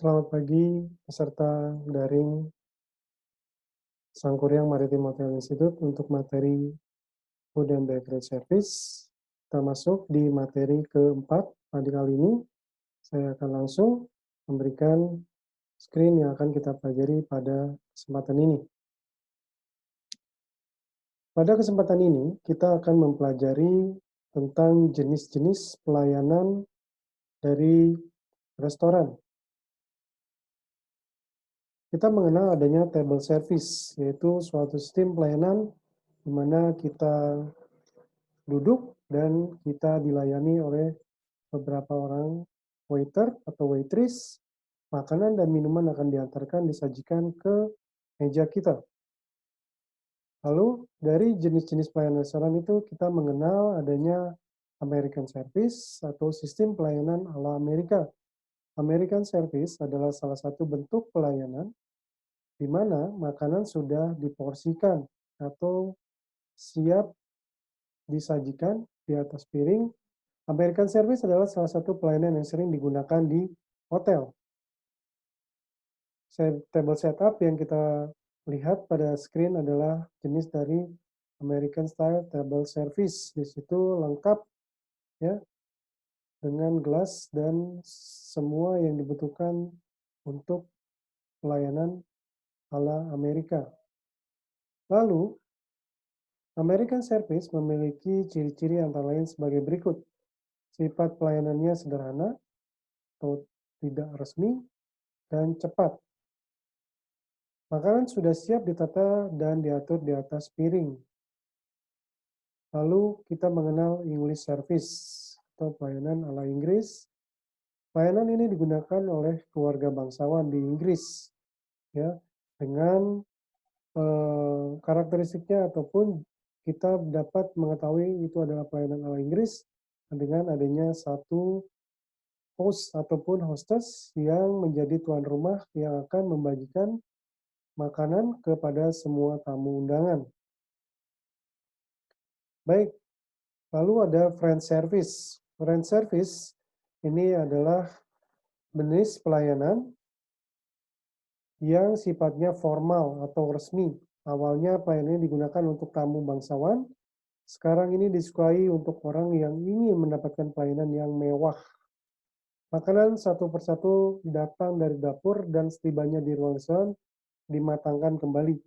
Selamat pagi, peserta daring Sangkuriang Maritim Hotel Institute untuk materi Food and Beverage Service. Kita masuk di materi keempat. Pada kali ini, saya akan langsung memberikan screen yang akan kita pelajari pada kesempatan ini. Pada kesempatan ini, kita akan mempelajari tentang jenis-jenis pelayanan dari restoran. Kita mengenal adanya table service, yaitu suatu sistem pelayanan di mana kita duduk dan kita dilayani oleh beberapa orang waiter atau waitress. Makanan dan minuman akan diantarkan, disajikan ke meja kita. Lalu dari jenis-jenis pelayanan restoran itu kita mengenal adanya American Service atau sistem pelayanan ala Amerika. American Service adalah salah satu bentuk pelayanan di mana makanan sudah diporsikan atau siap disajikan di atas piring. American Service adalah salah satu pelayanan yang sering digunakan di hotel. Table setup yang kita lihat pada screen adalah jenis dari American Style Table Service. Di situ lengkap ya dengan gelas dan semua yang dibutuhkan untuk pelayanan ala Amerika. Lalu, American Service memiliki ciri-ciri antara lain sebagai berikut. Sifat pelayanannya sederhana atau tidak resmi dan cepat. Makanan sudah siap ditata dan diatur di atas piring. Lalu kita mengenal English Service atau pelayanan ala Inggris. Pelayanan ini digunakan oleh keluarga bangsawan di Inggris, ya, dengan karakteristiknya ataupun kita dapat mengetahui itu adalah pelayanan ala Inggris dengan adanya satu host ataupun hostess yang menjadi tuan rumah yang akan membagikan makanan kepada semua tamu undangan. Baik, lalu ada Friend Service. Friend Service ini adalah jenis pelayanan yang sifatnya formal atau resmi. Awalnya pelayanan ini digunakan untuk tamu bangsawan, sekarang ini disukai untuk orang yang ingin mendapatkan pelayanan yang mewah. Makanan satu persatu datang dari dapur dan setibanya di ruang restoran dimatangkan kembali.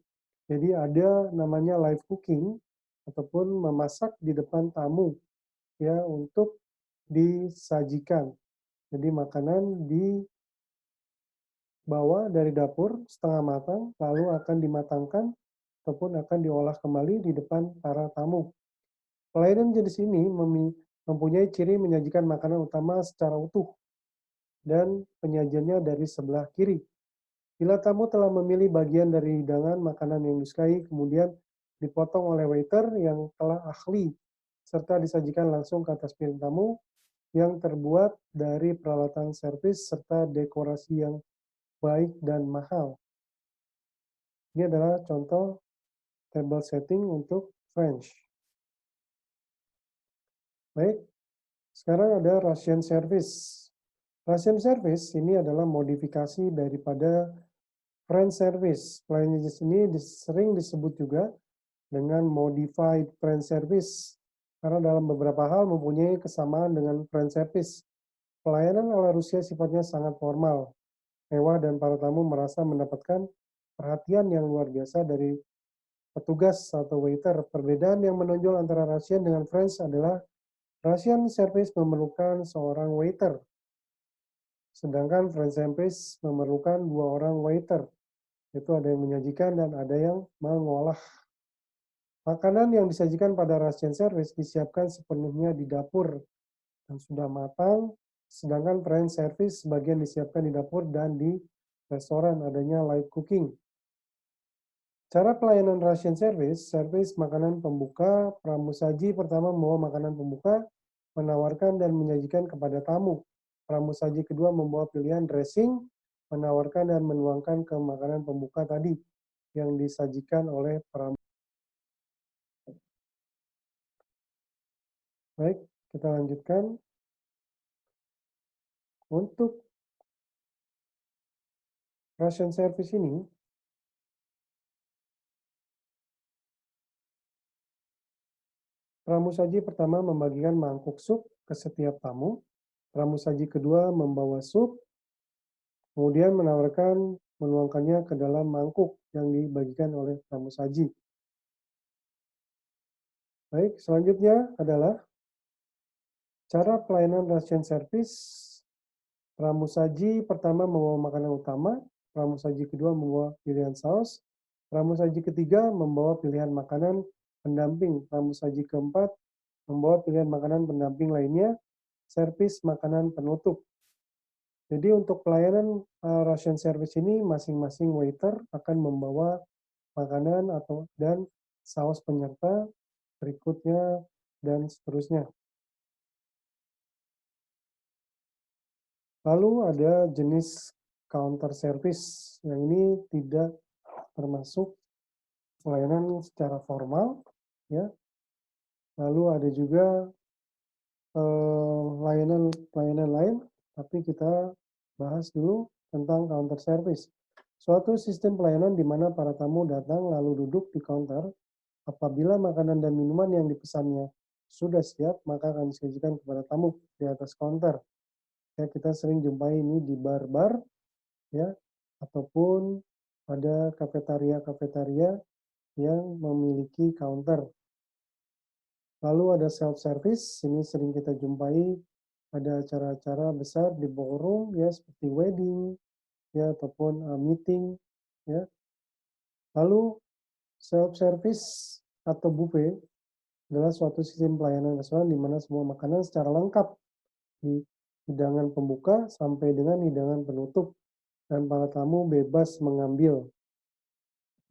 Jadi ada namanya live cooking ataupun memasak di depan tamu ya untuk disajikan. Jadi makanan dibawa dari dapur setengah matang lalu akan dimatangkan ataupun akan diolah kembali di depan para tamu. Pelayanan jenis ini mempunyai ciri menyajikan makanan utama secara utuh dan penyajiannya dari sebelah kiri. Bila tamu telah memilih bagian dari hidangan makanan yang disukai, kemudian dipotong oleh waiter yang telah ahli, serta disajikan langsung ke atas piring tamu yang terbuat dari peralatan servis serta dekorasi yang baik dan mahal. Ini adalah contoh table setting untuk French. Baik, sekarang ada Russian service. Russian service ini adalah modifikasi daripada French service. Pelayanan jenis ini sering disebut juga dengan modified French service karena dalam beberapa hal mempunyai kesamaan dengan French service. Pelayanan ala Rusia sifatnya sangat formal, mewah dan para tamu merasa mendapatkan perhatian yang luar biasa dari petugas atau waiter. Perbedaan yang menonjol antara Russian dengan French adalah Russian service memerlukan seorang waiter, sedangkan French service memerlukan dua orang waiter. Itu ada yang menyajikan dan ada yang mengolah. Makanan yang disajikan pada Russian service disiapkan sepenuhnya di dapur dan sudah matang, sedangkan French service sebagian disiapkan di dapur dan di restoran adanya light cooking. Cara pelayanan Russian service, servis makanan pembuka, pramusaji pertama membawa makanan pembuka, menawarkan dan menyajikan kepada tamu. Pramusaji kedua membawa pilihan dressing, menawarkan dan menuangkan ke makanan pembuka tadi yang disajikan oleh pramusaji. Baik, kita lanjutkan. Untuk Russian service ini pramusaji pertama membagikan mangkuk sup ke setiap tamu, pramusaji kedua membawa sup, kemudian menuangkannya ke dalam mangkuk yang dibagikan oleh pramusaji. Baik, selanjutnya adalah cara pelayanan Russian service. Pramusaji pertama membawa makanan utama, pramusaji kedua membawa pilihan saus, pramusaji ketiga membawa pilihan makanan pendamping, pramusaji keempat membawa pilihan makanan pendamping lainnya, servis makanan penutup. Jadi untuk pelayanan Russian service ini masing-masing waiter akan membawa makanan dan saus penyerta berikutnya dan seterusnya. Lalu ada jenis counter service yang ini tidak termasuk pelayanan secara formal, ya. Lalu ada juga layanan lain, tapi kita bahas dulu tentang counter service. Suatu sistem pelayanan di mana para tamu datang lalu duduk di counter. Apabila makanan dan minuman yang dipesannya sudah siap, maka akan disajikan kepada tamu di atas counter. Ya, kita sering jumpai ini di bar-bar, ya, ataupun pada kafetaria-kafetaria yang memiliki counter. Lalu ada self-service, ini sering kita jumpai pada acara-acara besar di ballroom, ya, seperti wedding, ya, ataupun meeting, ya. Lalu self-service atau buffet adalah suatu sistem pelayanan restoran di mana semua makanan secara lengkap di hidangan pembuka sampai dengan hidangan penutup dan para tamu bebas mengambil.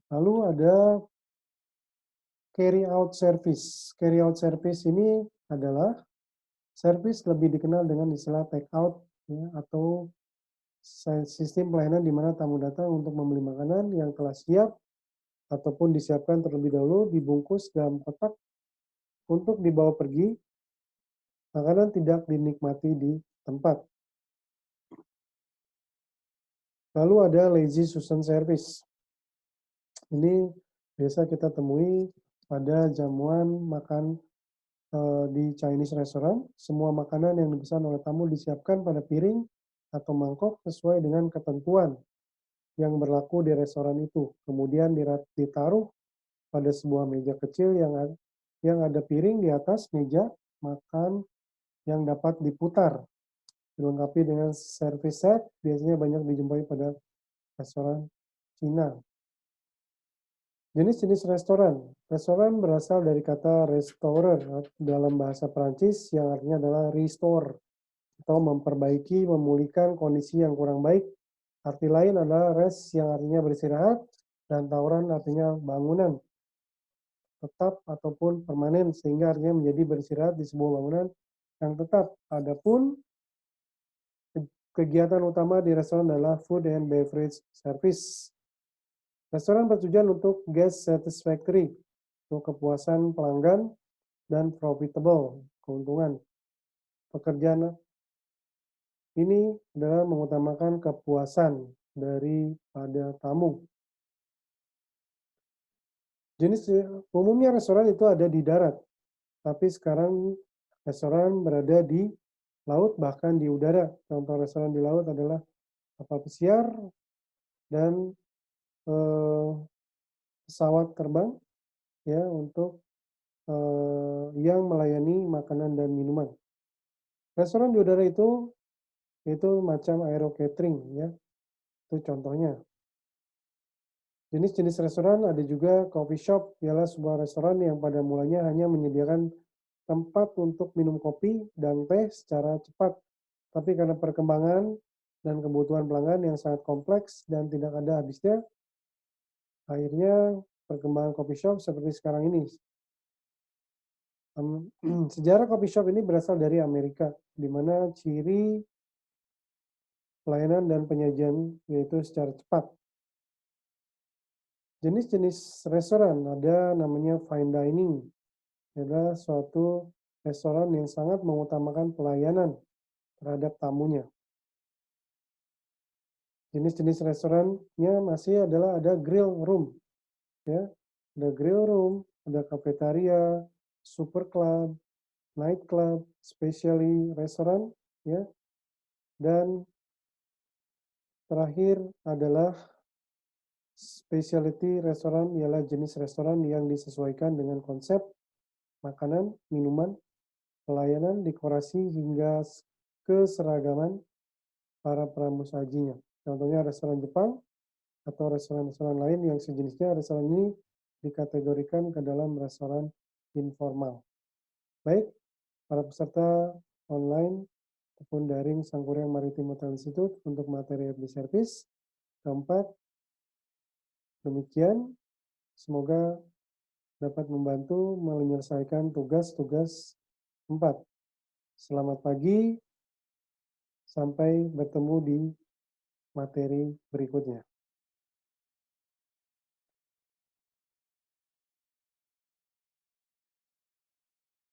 Lalu ada carry out service. Carry out service ini adalah service lebih dikenal dengan istilah take out, ya, atau sistem pelayanan di mana tamu datang untuk membeli makanan yang telah siap ataupun disiapkan terlebih dahulu, dibungkus dalam kotak untuk dibawa pergi. Makanan tidak dinikmati di tempat. Lalu ada lazy Susan service. Ini biasa kita temui pada jamuan makan di Chinese restaurant. Semua makanan yang dipesan oleh tamu disiapkan pada piring atau mangkok sesuai dengan ketentuan yang berlaku di restoran itu. Kemudian ditaruh pada sebuah meja kecil yang ada piring di atas meja makan yang dapat diputar. Dilengkapi dengan service set, biasanya banyak dijumpai pada restoran Cina. Jenis-jenis restoran. Restoran berasal dari kata restaurer dalam bahasa Prancis yang artinya adalah restore atau memperbaiki, memulihkan kondisi yang kurang baik. Arti lain adalah rest yang artinya beristirahat dan tauran artinya bangunan tetap ataupun permanen sehingga artinya menjadi beristirahat di sebuah bangunan yang tetap. Adapun kegiatan utama di restoran adalah food and beverage service. Restoran bertujuan untuk guest satisfactory, untuk kepuasan pelanggan, dan profitable, keuntungan. Pekerjaan ini adalah mengutamakan kepuasan daripada tamu. Umumnya restoran itu ada di darat, tapi sekarang restoran berada di laut bahkan di udara. Contoh restoran di laut adalah kapal pesiar dan pesawat terbang, ya, untuk yang melayani makanan dan minuman. Restoran di udara itu macam aero catering, ya, itu contohnya. Jenis-jenis restoran ada juga coffee shop, ialah sebuah restoran yang pada mulanya hanya menyediakan tempat untuk minum kopi dan teh secara cepat. Tapi karena perkembangan dan kebutuhan pelanggan yang sangat kompleks dan tidak ada habisnya, akhirnya perkembangan coffee shop seperti sekarang ini. Sejarah coffee shop ini berasal dari Amerika, di mana ciri pelayanan dan penyajian yaitu secara cepat. Jenis-jenis restoran ada namanya fine dining, adalah suatu restoran yang sangat mengutamakan pelayanan terhadap tamunya. Jenis-jenis restorannya masih adalah ada grill room, ya. Ada grill room, ada cafeteria, super club, night club, specialty restoran, ya. Dan terakhir adalah specialty restoran, ialah jenis restoran yang disesuaikan dengan konsep makanan, minuman, pelayanan, dekorasi, hingga keseragaman para pramusajinya. Contohnya restoran Jepang atau restoran-restoran lain yang sejenisnya. Restoran ini dikategorikan ke dalam restoran informal. Baik, para peserta online ataupun daring Sangkuriang Maritim Hotel Institute untuk materi FB Service. Keempat, demikian. Semoga dapat membantu menyelesaikan tugas-tugas 4. Selamat pagi, sampai bertemu di materi berikutnya.